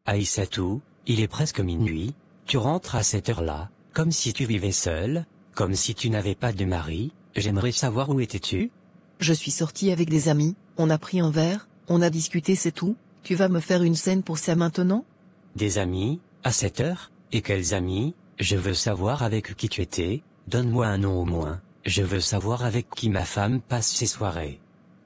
Aïssatou, il est presque minuit, tu rentres à cette heure-là, comme si tu vivais seule, comme si tu n'avais pas de mari, j'aimerais savoir où étais-tu? Je suis sortie avec des amis, on a pris un verre, on a discuté, c'est tout. Tu vas me faire une scène pour ça maintenant? Des amis, à cette heure? Et quels amis? Je veux savoir avec qui tu étais, donne-moi un nom au moins, je veux savoir avec qui ma femme passe ses soirées.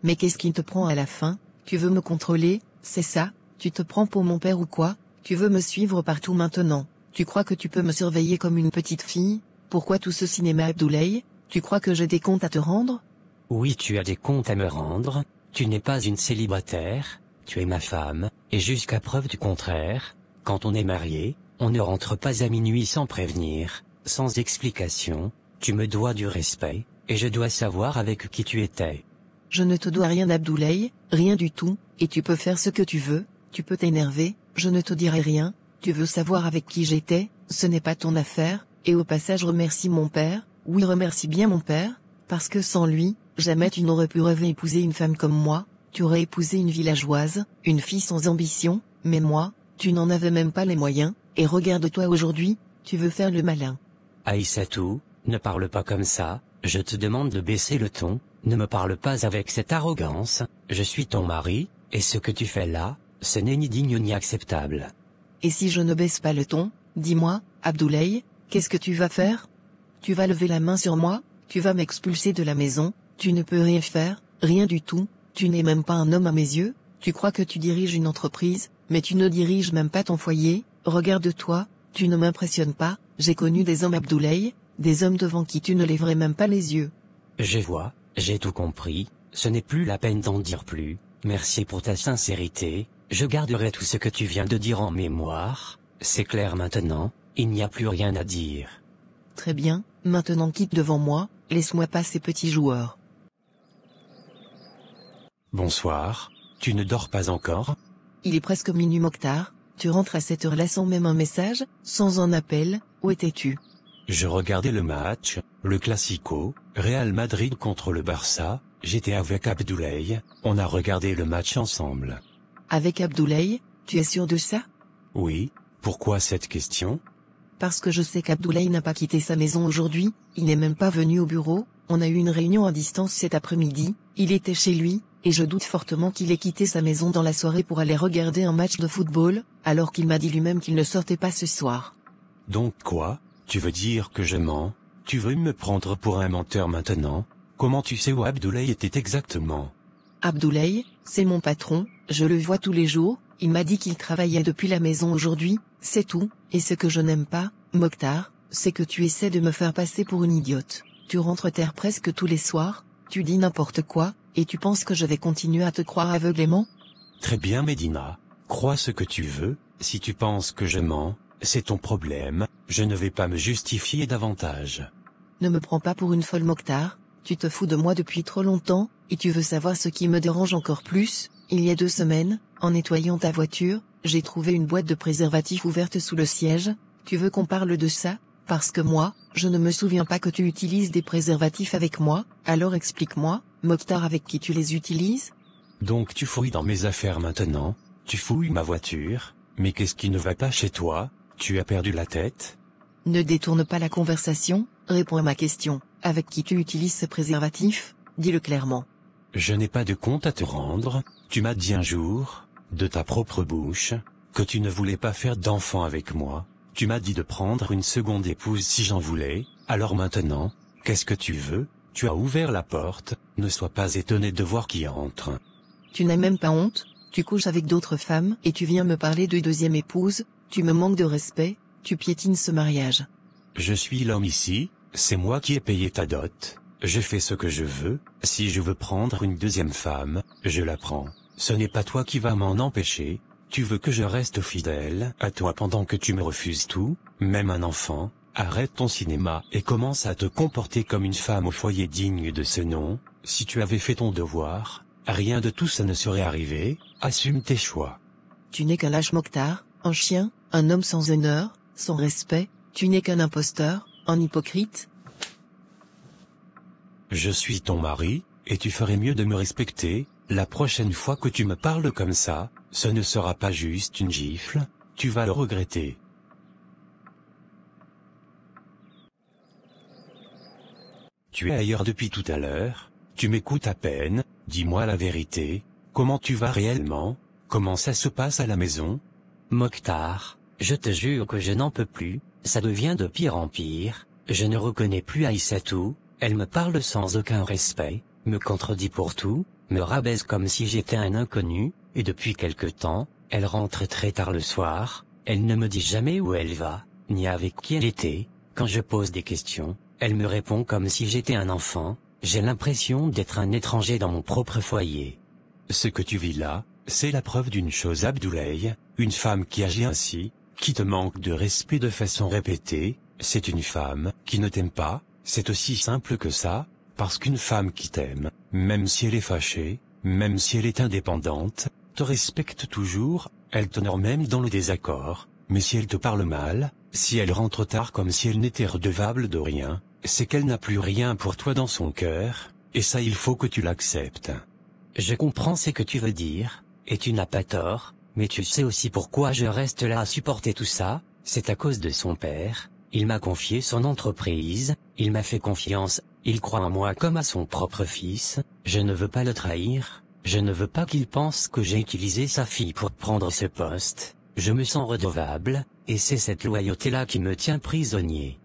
Mais qu'est-ce qui te prend à la fin? Tu veux me contrôler, c'est ça? Tu te prends pour mon père ou quoi? Tu veux me suivre partout maintenant? Tu crois que tu peux me surveiller comme une petite fille? Pourquoi tout ce cinéma, Abdoulaye? Tu crois que j'ai des comptes à te rendre? Oui, tu as des comptes à me rendre, tu n'es pas une célibataire, tu es ma femme, et jusqu'à preuve du contraire, quand on est marié, on ne rentre pas à minuit sans prévenir, sans explication, tu me dois du respect, et je dois savoir avec qui tu étais. Je ne te dois rien, Abdoulaye, rien du tout, et tu peux faire ce que tu veux, tu peux t'énerver, je ne te dirai rien, tu veux savoir avec qui j'étais, ce n'est pas ton affaire, et au passage remercie mon père, oui remercie bien mon père, parce que sans lui, jamais tu n'aurais pu rêver épouser une femme comme moi, tu aurais épousé une villageoise, une fille sans ambition, mais moi, tu n'en avais même pas les moyens, et regarde-toi aujourd'hui, tu veux faire le malin. Aïssatou, ne parle pas comme ça, je te demande de baisser le ton, ne me parle pas avec cette arrogance, je suis ton mari, et ce que tu fais là, ce n'est ni digne ni acceptable. Et si je ne baisse pas le ton, dis-moi, Abdoulaye, qu'est-ce que tu vas faire? Tu vas lever la main sur moi, tu vas m'expulser de la maison, tu ne peux rien faire, rien du tout, tu n'es même pas un homme à mes yeux, tu crois que tu diriges une entreprise, mais tu ne diriges même pas ton foyer, regarde-toi, tu ne m'impressionnes pas, j'ai connu des hommes, Abdoulaye, des hommes devant qui tu ne lèverais même pas les yeux. Je vois, j'ai tout compris, ce n'est plus la peine d'en dire plus, merci pour ta sincérité, je garderai tout ce que tu viens de dire en mémoire, c'est clair maintenant, il n'y a plus rien à dire. Très bien, maintenant quitte devant moi, laisse-moi passer petit joueur. Bonsoir, tu ne dors pas encore? Il est presque minuit, Mokhtar, tu rentres à cette heure-là sans même un message, sans un appel, où étais-tu? Je regardais le match, le Classico, Real Madrid contre le Barça, j'étais avec Abdoulaye, on a regardé le match ensemble. Avec Abdoulaye, tu es sûr de ça? Oui, pourquoi cette question? Parce que je sais qu'Abdoulaye n'a pas quitté sa maison aujourd'hui, il n'est même pas venu au bureau, on a eu une réunion à distance cet après-midi, il était chez lui, et je doute fortement qu'il ait quitté sa maison dans la soirée pour aller regarder un match de football, alors qu'il m'a dit lui-même qu'il ne sortait pas ce soir. Donc quoi? Tu veux dire que je mens? Tu veux me prendre pour un menteur maintenant? Comment tu sais où Abdoulaye était exactement? Abdoulaye, c'est mon patron, je le vois tous les jours, il m'a dit qu'il travaillait depuis la maison aujourd'hui, c'est tout, et ce que je n'aime pas, Mokhtar, c'est que tu essaies de me faire passer pour une idiote. Tu rentres terre presque tous les soirs, tu dis n'importe quoi, et tu penses que je vais continuer à te croire aveuglément? Très bien Médina, crois ce que tu veux, si tu penses que je mens, c'est ton problème, je ne vais pas me justifier davantage. Ne me prends pas pour une folle, Mokhtar, tu te fous de moi depuis trop longtemps, et tu veux savoir ce qui me dérange encore plus? Il y a 2 semaines, en nettoyant ta voiture, j'ai trouvé une boîte de préservatifs ouverte sous le siège, tu veux qu'on parle de ça? Parce que moi, je ne me souviens pas que tu utilises des préservatifs avec moi, alors explique-moi, Mokhtar, avec qui tu les utilises? Donc tu fouilles dans mes affaires maintenant, tu fouilles ma voiture, mais qu'est-ce qui ne va pas chez toi? Tu as perdu la tête? Ne détourne pas la conversation, réponds à ma question, avec qui tu utilises ce préservatif? Dis-le clairement. Je n'ai pas de compte à te rendre, tu m'as dit un jour, de ta propre bouche, que tu ne voulais pas faire d'enfant avec moi, tu m'as dit de prendre une seconde épouse si j'en voulais, alors maintenant, qu'est-ce que tu veux? Tu as ouvert la porte, ne sois pas étonné de voir qui entre. Tu n'as même pas honte, tu couches avec d'autres femmes et tu viens me parler de deuxième épouse, tu me manques de respect, tu piétines ce mariage. Je suis l'homme ici, c'est moi qui ai payé ta dot, je fais ce que je veux, si je veux prendre une deuxième femme, je la prends, ce n'est pas toi qui vas m'en empêcher, tu veux que je reste fidèle à toi pendant que tu me refuses tout, même un enfant, arrête ton cinéma et commence à te comporter comme une femme au foyer digne de ce nom, si tu avais fait ton devoir, rien de tout ça ne serait arrivé, assume tes choix. Tu n'es qu'un lâche, Mokhtar, un chien, un homme sans honneur, sans respect, tu n'es qu'un imposteur, un hypocrite. Je suis ton mari, et tu ferais mieux de me respecter, la prochaine fois que tu me parles comme ça, ce ne sera pas juste une gifle, tu vas le regretter. Tu es ailleurs depuis tout à l'heure, tu m'écoutes à peine, dis-moi la vérité, comment tu vas réellement, comment ça se passe à la maison? Mokhtar, je te jure que je n'en peux plus, ça devient de pire en pire, je ne reconnais plus Aïssatou, elle me parle sans aucun respect, me contredit pour tout, me rabaisse comme si j'étais un inconnu, et depuis quelque temps, elle rentre très tard le soir, elle ne me dit jamais où elle va, ni avec qui elle était, quand je pose des questions, elle me répond comme si j'étais un enfant, j'ai l'impression d'être un étranger dans mon propre foyer. Ce que tu vis là, c'est la preuve d'une chose Abdoulaye, une femme qui agit ainsi, qui te manque de respect de façon répétée, c'est une femme qui ne t'aime pas, c'est aussi simple que ça, parce qu'une femme qui t'aime, même si elle est fâchée, même si elle est indépendante, te respecte toujours, elle t'honore même dans le désaccord, mais si elle te parle mal, si elle rentre tard comme si elle n'était redevable de rien, c'est qu'elle n'a plus rien pour toi dans son cœur, et ça il faut que tu l'acceptes. Je comprends ce que tu veux dire, et tu n'as pas tort, mais tu sais aussi pourquoi je reste là à supporter tout ça, c'est à cause de son père, il m'a confié son entreprise, il m'a fait confiance, il croit en moi comme à son propre fils, je ne veux pas le trahir, je ne veux pas qu'il pense que j'ai utilisé sa fille pour prendre ce poste, je me sens redevable, et c'est cette loyauté-là qui me tient prisonnier.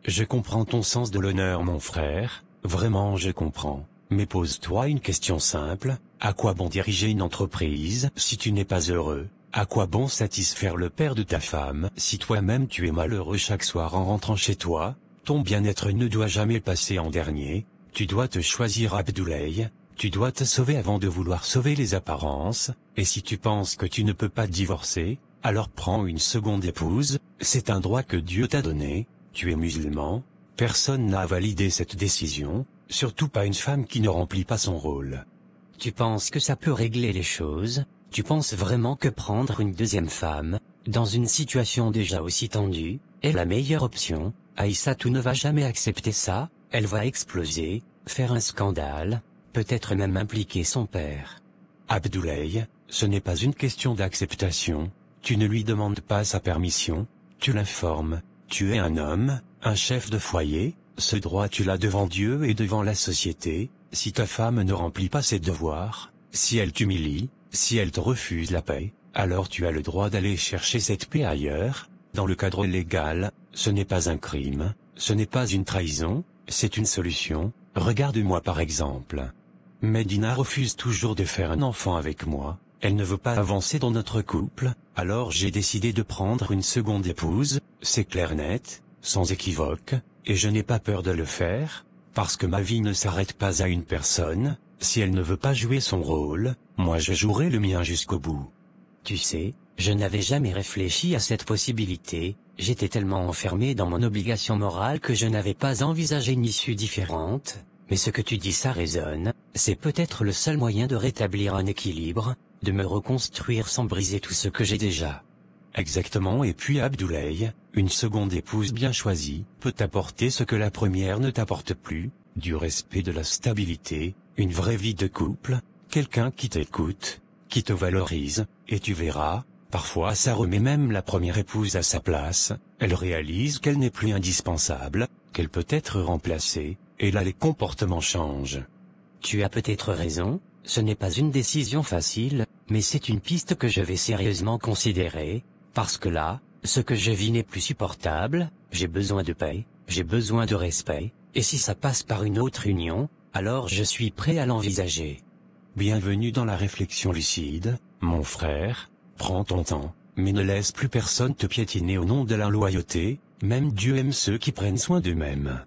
Je comprends ton sens de l'honneur mon frère, vraiment je comprends, mais pose-toi une question simple, à quoi bon diriger une entreprise si tu n'es pas heureux? À quoi bon satisfaire le père de ta femme si toi-même tu es malheureux chaque soir en rentrant chez toi? Ton bien-être ne doit jamais passer en dernier, tu dois te choisir Abdoulaye, tu dois te sauver avant de vouloir sauver les apparences, et si tu penses que tu ne peux pas divorcer, alors prends une seconde épouse, c'est un droit que Dieu t'a donné, tu es musulman, personne n'a validé cette décision, surtout pas une femme qui ne remplit pas son rôle. Tu penses que ça peut régler les choses? Tu penses vraiment que prendre une deuxième femme, dans une situation déjà aussi tendue, est la meilleure option? Aïssatou ne va jamais accepter ça, elle va exploser, faire un scandale, peut-être même impliquer son père. Abdoulaye, ce n'est pas une question d'acceptation, tu ne lui demandes pas sa permission, tu l'informes, tu es un homme, un chef de foyer, ce droit tu l'as devant Dieu et devant la société, si ta femme ne remplit pas ses devoirs, si elle t'humilie, si elle te refuse la paix, alors tu as le droit d'aller chercher cette paix ailleurs, dans le cadre légal, ce n'est pas un crime, ce n'est pas une trahison, c'est une solution, regarde-moi par exemple. Medina refuse toujours de faire un enfant avec moi, elle ne veut pas avancer dans notre couple, alors j'ai décidé de prendre une seconde épouse, c'est clair net, sans équivoque, et je n'ai pas peur de le faire, parce que ma vie ne s'arrête pas à une personne, si elle ne veut pas jouer son rôle, moi je jouerai le mien jusqu'au bout. Tu sais, je n'avais jamais réfléchi à cette possibilité, j'étais tellement enfermé dans mon obligation morale que je n'avais pas envisagé une issue différente, mais ce que tu dis ça résonne, c'est peut-être le seul moyen de rétablir un équilibre, de me reconstruire sans briser tout ce que j'ai déjà. Exactement, et puis Abdoulaye, une seconde épouse bien choisie, peut t'apporter ce que la première ne t'apporte plus, du respect, de la stabilité, une vraie vie de couple, quelqu'un qui t'écoute, qui te valorise, et tu verras, parfois ça remet même la première épouse à sa place, elle réalise qu'elle n'est plus indispensable, qu'elle peut être remplacée, et là les comportements changent. Tu as peut-être raison, ce n'est pas une décision facile, mais c'est une piste que je vais sérieusement considérer, parce que là, ce que je vis n'est plus supportable, j'ai besoin de paix, j'ai besoin de respect, et si ça passe par une autre union, alors je suis prêt à l'envisager. Bienvenue dans la réflexion lucide, mon frère, prends ton temps, mais ne laisse plus personne te piétiner au nom de la loyauté, même Dieu aime ceux qui prennent soin d'eux-mêmes.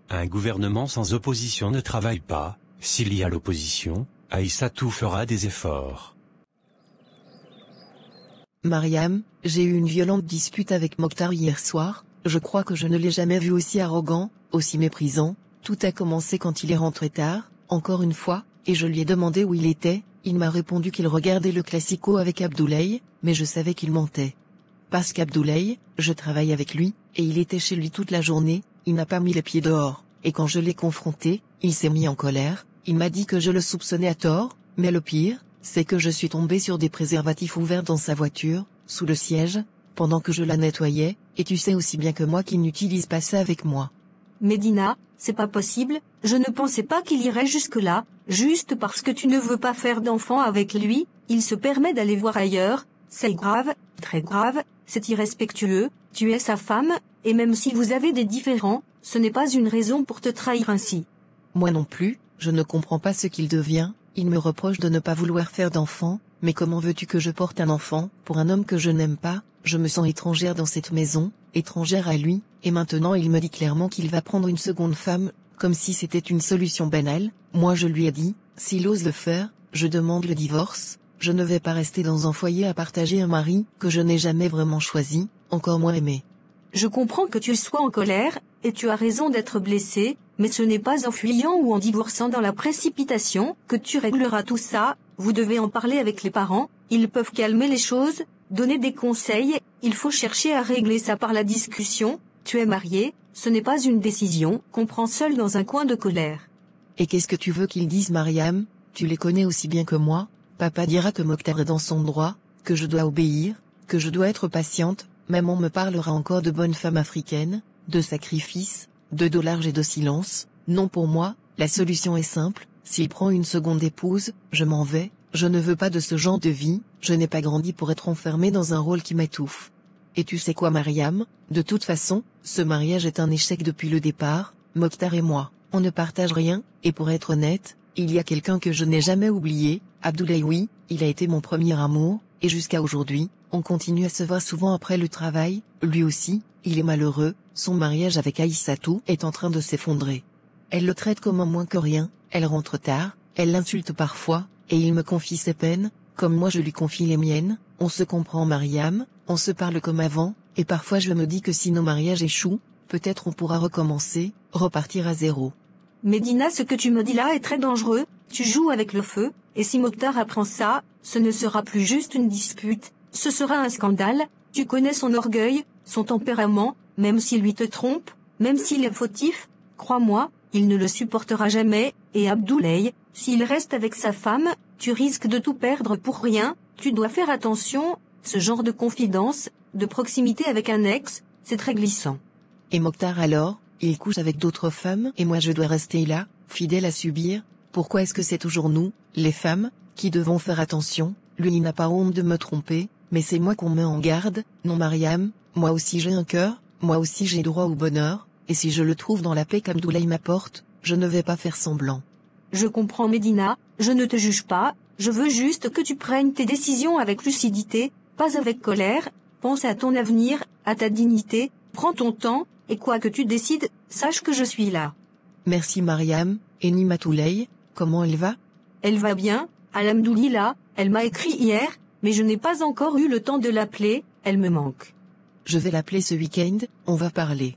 Un gouvernement sans opposition ne travaille pas, s'il y a l'opposition, Aïssatou fera des efforts. Mariam, j'ai eu une violente dispute avec Mokhtar hier soir, je crois que je ne l'ai jamais vu aussi arrogant, aussi méprisant, tout a commencé quand il est rentré tard, encore une fois, et je lui ai demandé où il était, il m'a répondu qu'il regardait le Classico avec Abdoulaye, mais je savais qu'il mentait. Parce qu'Abdoulaye, je travaille avec lui, et il était chez lui toute la journée, il n'a pas mis les pieds dehors, et quand je l'ai confronté, il s'est mis en colère, il m'a dit que je le soupçonnais à tort, mais le pire, c'est que je suis tombé sur des préservatifs ouverts dans sa voiture, sous le siège, pendant que je la nettoyais, et tu sais aussi bien que moi qu'il n'utilise pas ça avec moi. Médina, c'est pas possible, je ne pensais pas qu'il irait jusque-là, juste parce que tu ne veux pas faire d'enfant avec lui, il se permet d'aller voir ailleurs, c'est grave, très grave, c'est irrespectueux, tu es sa femme, et même si vous avez des différends, ce n'est pas une raison pour te trahir ainsi. Moi non plus, je ne comprends pas ce qu'il devient, il me reproche de ne pas vouloir faire d'enfant, mais comment veux-tu que je porte un enfant, pour un homme que je n'aime pas, je me sens étrangère dans cette maison, étrangère à lui, et maintenant il me dit clairement qu'il va prendre une seconde femme, comme si c'était une solution banale, moi je lui ai dit, s'il ose le faire, je demande le divorce, je ne vais pas rester dans un foyer à partager un mari que je n'ai jamais vraiment choisi, encore moins aimé. Je comprends que tu sois en colère, et tu as raison d'être blessé, mais ce n'est pas en fuyant ou en divorçant dans la précipitation que tu régleras tout ça, vous devez en parler avec les parents, ils peuvent calmer les choses, donner des conseils, il faut chercher à régler ça par la discussion, tu es marié, ce n'est pas une décision qu'on prend seul dans un coin de colère. Et qu'est-ce que tu veux qu'ils disent, Mariam? Tu les connais aussi bien que moi, papa dira que Mokhtar est dans son droit, que je dois obéir, que je dois être patiente, maman me parlera encore de bonne femme africaine, de sacrifice, de dollars et de silence, non pour moi, la solution est simple, s'il prend une seconde épouse, je m'en vais, je ne veux pas de ce genre de vie, je n'ai pas grandi pour être enfermée dans un rôle qui m'étouffe. Et tu sais quoi Mariam, de toute façon, ce mariage est un échec depuis le départ, Mokhtar et moi, on ne partage rien, et pour être honnête, il y a quelqu'un que je n'ai jamais oublié, Abdoulaye oui, il a été mon premier amour, et jusqu'à aujourd'hui, on continue à se voir souvent après le travail, lui aussi, il est malheureux, son mariage avec Aïssatou est en train de s'effondrer. Elle le traite comme un moins que rien, elle rentre tard, elle l'insulte parfois, et il me confie ses peines, comme moi je lui confie les miennes, on se comprend Mariam, on se parle comme avant, et parfois je me dis que si nos mariages échouent, peut-être on pourra recommencer, repartir à zéro. Médina, ce que tu me dis là est très dangereux, tu joues avec le feu, et si Mokhtar apprend ça, ce ne sera plus juste une dispute, ce sera un scandale, tu connais son orgueil, son tempérament, même s'il lui te trompe, même s'il est fautif, crois-moi, il ne le supportera jamais, et Abdoulaye, s'il reste avec sa femme, tu risques de tout perdre pour rien, tu dois faire attention, ce genre de confidence, de proximité avec un ex, c'est très glissant. Et Mokhtar alors, il couche avec d'autres femmes et moi je dois rester là, fidèle à subir, pourquoi est-ce que c'est toujours nous, les femmes, qui devons faire attention, lui il n'a pas honte de me tromper, mais c'est moi qu'on met en garde, non Mariam, moi aussi j'ai un cœur, moi aussi j'ai droit au bonheur, et si je le trouve dans la paix qu'Abdoulaye m'apporte, je ne vais pas faire semblant. Je comprends Médina, je ne te juge pas, je veux juste que tu prennes tes décisions avec lucidité, pas avec colère, pense à ton avenir, à ta dignité, prends ton temps, et quoi que tu décides, sache que je suis là. Merci Mariam, et Nimatoulaye, comment elle va? Elle va bien, alhamdoulilah, elle m'a écrit hier, mais je n'ai pas encore eu le temps de l'appeler, elle me manque. Je vais l'appeler ce week-end, on va parler.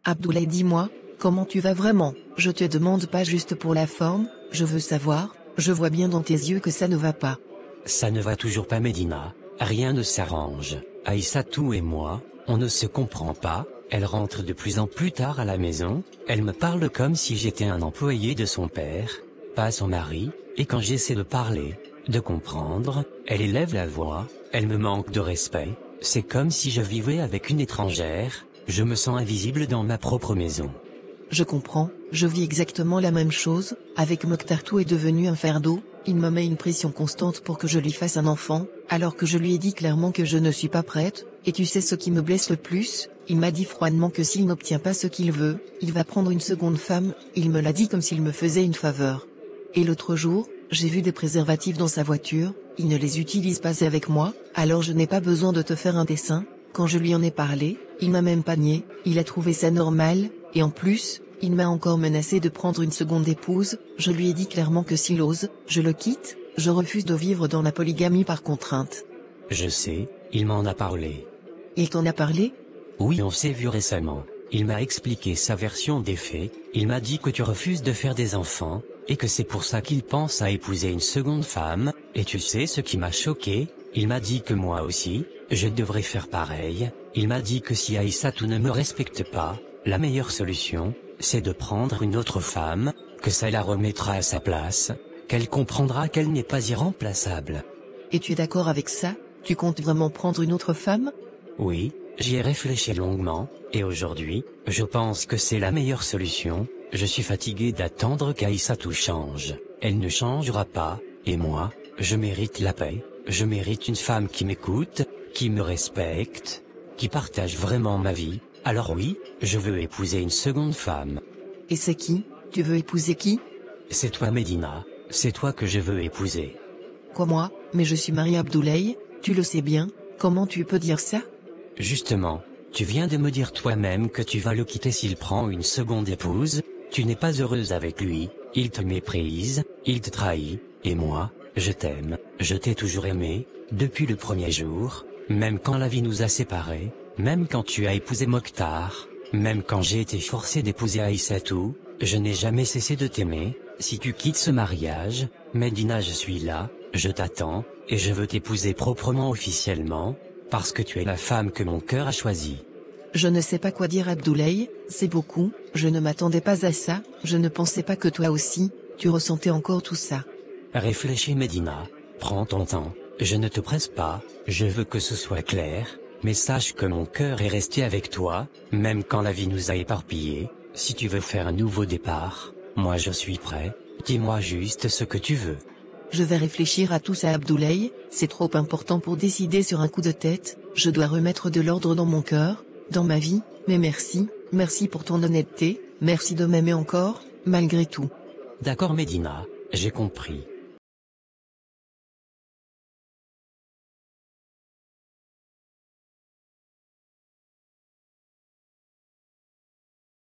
Abdoulaye, dis-moi, comment tu vas vraiment? Je te demande pas juste pour la forme, je veux savoir, je vois bien dans tes yeux que ça ne va pas. Ça ne va toujours pas Médina, rien ne s'arrange, Aïssatou et moi, on ne se comprend pas, elle rentre de plus en plus tard à la maison, elle me parle comme si j'étais un employé de son père, pas son mari, et quand j'essaie de parler, de comprendre, elle élève la voix, elle me manque de respect, c'est comme si je vivais avec une étrangère, je me sens invisible dans ma propre maison. Je comprends, je vis exactement la même chose, avec Mokhtar tout est devenu un fardeau, il me met une pression constante pour que je lui fasse un enfant, alors que je lui ai dit clairement que je ne suis pas prête, et tu sais ce qui me blesse le plus, il m'a dit froidement que s'il n'obtient pas ce qu'il veut, il va prendre une seconde femme, il me l'a dit comme s'il me faisait une faveur. Et l'autre jour, j'ai vu des préservatifs dans sa voiture, il ne les utilise pas avec moi, alors je n'ai pas besoin de te faire un dessin, quand je lui en ai parlé, il m'a même pas nié, il a trouvé ça normal, et en plus, il m'a encore menacé de prendre une seconde épouse, je lui ai dit clairement que s'il ose, je le quitte, je refuse de vivre dans la polygamie par contrainte. Je sais, il m'en a parlé. Il t'en a parlé? Oui, on s'est vu récemment, il m'a expliqué sa version des faits, il m'a dit que tu refuses de faire des enfants, et que c'est pour ça qu'il pense à épouser une seconde femme, et tu sais ce qui m'a choqué, il m'a dit que moi aussi, je devrais faire pareil, il m'a dit que si Aïssatou ne me respecte pas, la meilleure solution, c'est de prendre une autre femme, que ça la remettra à sa place, qu'elle comprendra qu'elle n'est pas irremplaçable. Et tu es d'accord avec ça? Tu comptes vraiment prendre une autre femme? Oui, j'y ai réfléchi longuement, et aujourd'hui, je pense que c'est la meilleure solution. Je suis fatigué d'attendre qu'Aïssatou change. Elle ne changera pas, et moi, je mérite la paix, je mérite une femme qui m'écoute, qui me respecte, qui partage vraiment ma vie. Alors oui, je veux épouser une seconde femme. Et c'est qui? Tu veux épouser qui? C'est toi Médina, c'est toi que je veux épouser. Quoi moi? Mais je suis mariée à Abdoulaye, tu le sais bien, comment tu peux dire ça? Justement, tu viens de me dire toi-même que tu vas le quitter s'il prend une seconde épouse, tu n'es pas heureuse avec lui, il te méprise, il te trahit, et moi, je t'aime, je t'ai toujours aimé, depuis le premier jour, même quand la vie nous a séparés, même quand tu as épousé Mokhtar, même quand j'ai été forcé d'épouser Aïssatou, je n'ai jamais cessé de t'aimer. Si tu quittes ce mariage, Médina, je suis là, je t'attends, et je veux t'épouser proprement officiellement, parce que tu es la femme que mon cœur a choisie. Je ne sais pas quoi dire Abdoulaye, c'est beaucoup, je ne m'attendais pas à ça, je ne pensais pas que toi aussi, tu ressentais encore tout ça. Réfléchis Médina, prends ton temps, je ne te presse pas, je veux que ce soit clair, mais sache que mon cœur est resté avec toi, même quand la vie nous a éparpillés. Si tu veux faire un nouveau départ, moi je suis prêt, dis-moi juste ce que tu veux. Je vais réfléchir à tout ça Abdoulaye, c'est trop important pour décider sur un coup de tête, je dois remettre de l'ordre dans mon cœur, dans ma vie, mais merci pour ton honnêteté, merci de m'aimer encore, malgré tout. D'accord Médina, j'ai compris.